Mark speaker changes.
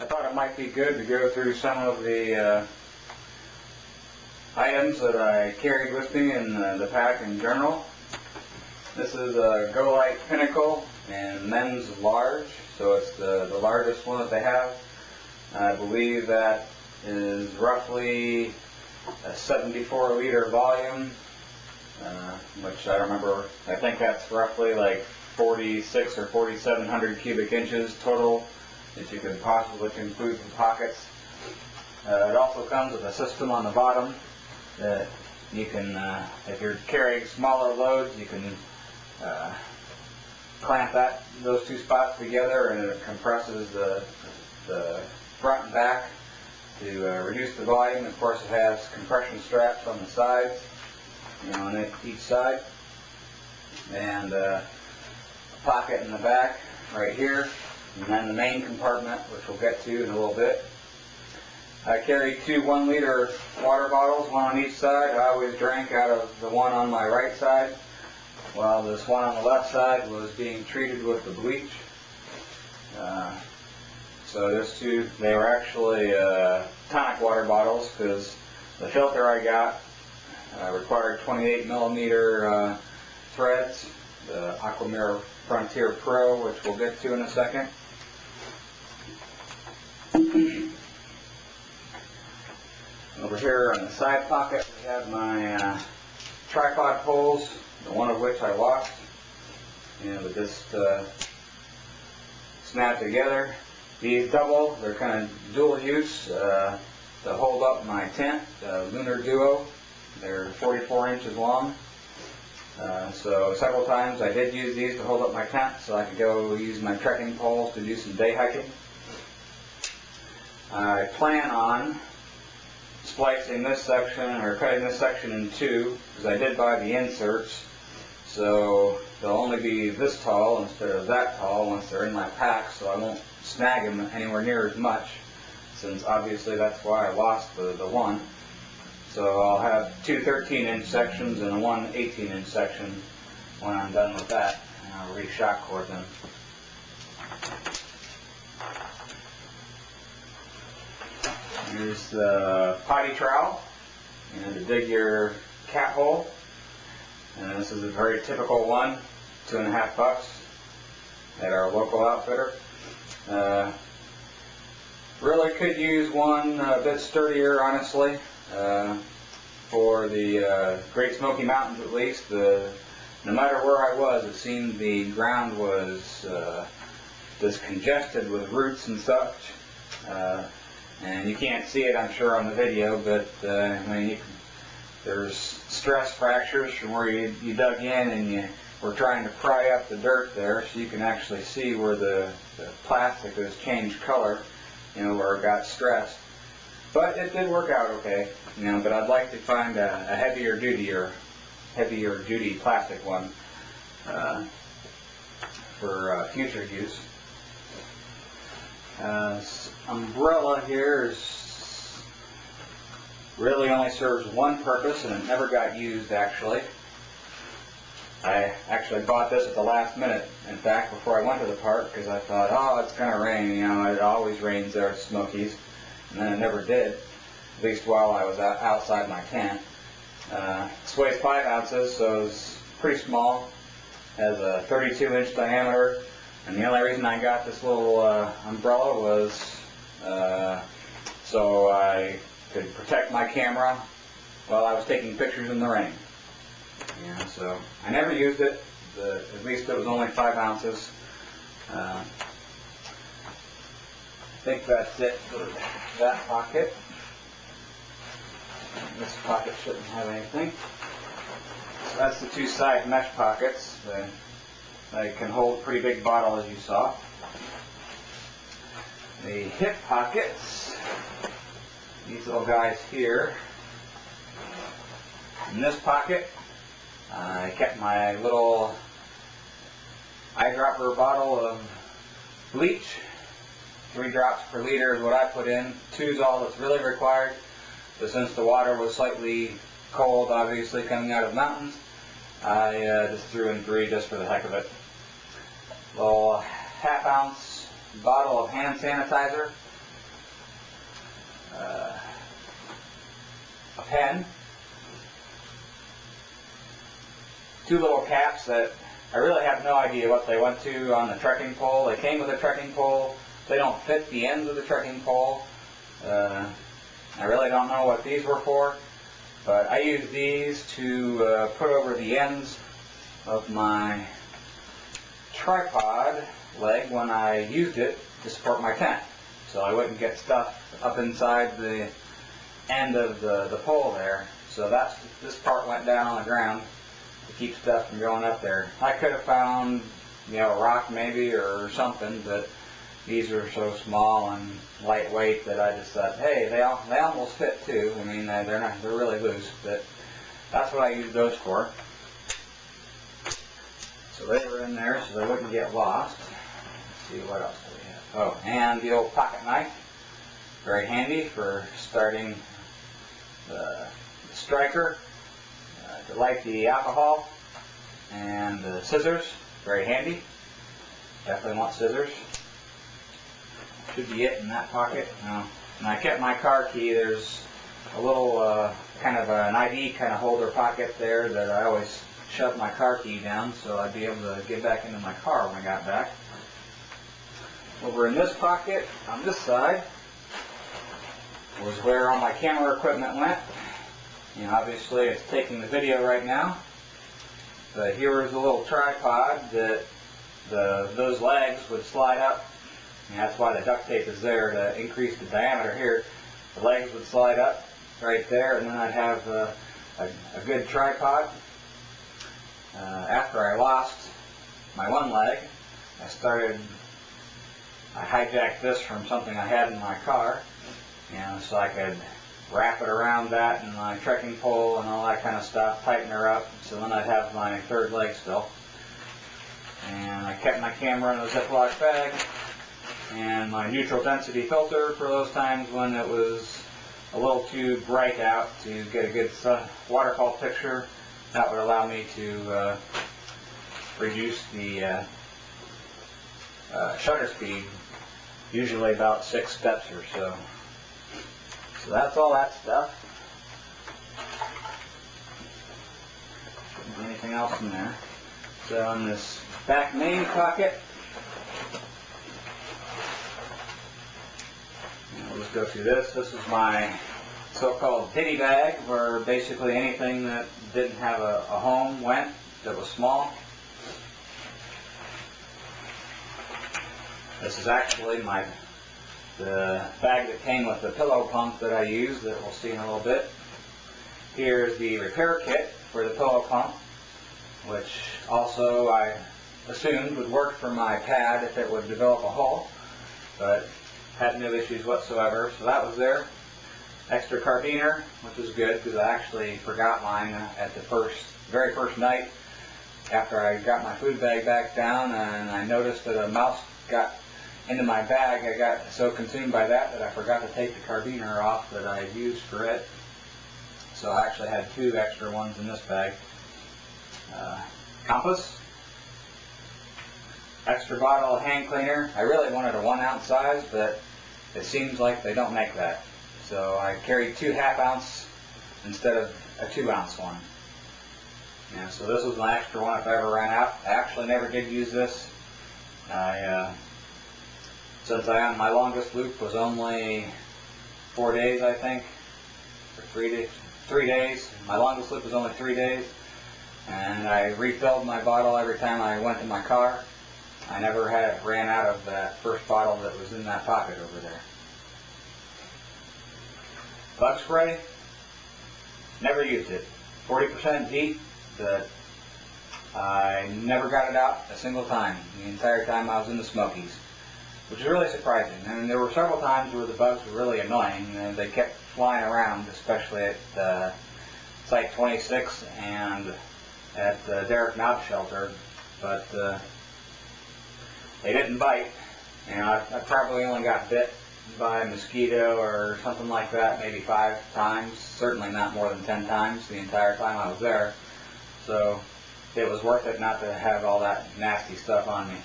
Speaker 1: I thought it might be good to go through some of the items that I carried with me in the pack in general. This is a Go Light Pinnacle in men's large, so it's the largest one that they have. I believe that is roughly a 74-liter volume, which I remember, I think that's roughly like 46 or 4,700 cubic inches total that you could possibly include in pockets. It also comes with a system on the bottom that you can, if you're carrying smaller loads, you can clamp those two spots together, and it compresses the front and back to reduce the volume. Of course, it has compression straps on the sides, on each side, and a pocket in the back right here, and then the main compartment, which we'll get to in a little bit. I carried two 1-liter water bottles, one on each side. I always drank out of the one on my right side, while this one on the left side was being treated with the bleach. So those two, they were actually tonic water bottles, because the filter I got required 28 millimeter threads, the Aquamirror Frontier Pro, which we'll get to in a second. Over here in the side pocket, we have my tripod poles, one of which I lost, and we just snap together. These double, they're kind of dual use to hold up my tent, Lunar Duo. They're 44 inches long. So several times I did use these to hold up my tent so I could go use my trekking poles to do some day hiking. I plan on splicing this section, or cutting this section in two, because I did buy the inserts, so they'll only be this tall instead of that tall once they're in my pack, so I won't snag them anywhere near as much, since obviously that's why I lost the one. So I'll have two 13-inch sections and one 18-inch section when I'm done with that, and I'll re-shock cord them. Here's the potty trowel, to dig your cat hole, and this is a very typical one, $2.50 at our local outfitter. Really could use one a bit sturdier, honestly, for the Great Smoky Mountains at least. No matter where I was, it seemed the ground was just congested with roots and such. And you can't see it, I'm sure, on the video, but there's stress fractures from where you dug in and you were trying to pry up the dirt there, so you can actually see where the plastic has changed color, where it got stressed. But it did work out okay, but I'd like to find a heavier duty plastic one for future use. Umbrella here really only serves one purpose, and it never got used actually. I actually bought this at the last minute, in fact, before I went to the park, because I thought, oh, it's going to rain, it always rains there at Smokies, and then it never did, at least while I was outside my tent. This weighs 5 ounces, so it's pretty small, has a 32-inch diameter. And the only reason I got this little umbrella was so I could protect my camera while I was taking pictures in the rain. So I never used it. At least it was only 5 ounces. I think that's it for that pocket. This pocket shouldn't have anything. So that's the two side mesh pockets. They can hold a pretty big bottle, as you saw. The hip pockets, these little guys here. In this pocket, I kept my little eyedropper bottle of bleach. 3 drops per liter is what I put in. 2 is all that's really required. But since the water was slightly cold, obviously, coming out of mountains, I just threw in 3 just for the heck of it. Little 1/2 ounce bottle of hand sanitizer. pen. Two little caps that I really have no idea what they went to on the trekking pole. They came with a trekking pole. They don't fit the ends of the trekking pole. I really don't know what these were for, but I use these to put over the ends of my tripod leg when I used it to support my tent, so I wouldn't get stuff up inside the end of the pole there. So this part went down on the ground to keep stuff from going up there. I could have found, a rock maybe or something, but these are so small and lightweight that I just thought, hey, they almost fit too. I mean, they're really loose, but that's what I use those for. So they were in there so they wouldn't get lost. Let's see, what else do we have? Oh, and the old pocket knife, very handy for starting the striker, to light the alcohol, and the scissors, very handy. Definitely want scissors. Should be it in that pocket. And I kept my car key. There's a little kind of an ID kind of holder pocket there that I always shove my car key down so I'd be able to get back into my car when I got back. Over in this pocket on this side was where all my camera equipment went. Obviously it's taking the video right now, but here was a little tripod that those legs would slide up. That's why the duct tape is there, to increase the diameter here. The legs would slide up right there, and then I'd have a good tripod. After I lost my one leg, I hijacked this from something I had in my car, so I could wrap it around that and my trekking pole and all that kind of stuff, tighten her up, so then I'd have my third leg still. And I kept my camera in a Ziploc bag, and my neutral density filter for those times when it was a little too bright out to get a good waterfall picture. That would allow me to reduce the shutter speed, usually about 6 steps or so. So that's all that stuff. Shouldn't be anything else in there. So in this back main pocket, we'll just go through this. This is my so-called ditty bag, where basically anything that didn't have a home went, that was small. This is actually the bag that came with the pillow pump that I use, that we'll see in a little bit. Here's the repair kit for the pillow pump, which also I assumed would work for my pad if it would develop a hole, but had no issues whatsoever. So that was there. Extra carabiner, which is good because I actually forgot mine at the very first night after I got my food bag back down, and I noticed that a mouse got into my bag. I got so consumed by that I forgot to take the carabiner off that I used for it. So I actually had 2 extra ones in this bag. Compass, extra bottle of hand cleaner. I really wanted a 1 ounce size, but it seems like they don't make that. So I carried 2 half-ounce instead of a 2 ounce one. So this was my extra one if I ever ran out. I actually never did use this. Since my longest loop was only 4 days, I think, or 3 days. My longest loop was only 3 days, and I refilled my bottle every time I went to my car. I never ran out of that first bottle that was in that pocket over there. Bug spray, never used it. 40% deep, but I never got it out a single time the entire time I was in the Smokies, which is really surprising. And there were several times where the bugs were really annoying, and they kept flying around, especially at Site 26 and at Derrick Knob Shelter, but they didn't bite. I probably only got bit by a mosquito or something like that maybe 5 times, certainly not more than 10 times the entire time I was there. So it was worth it not to have all that nasty stuff on me.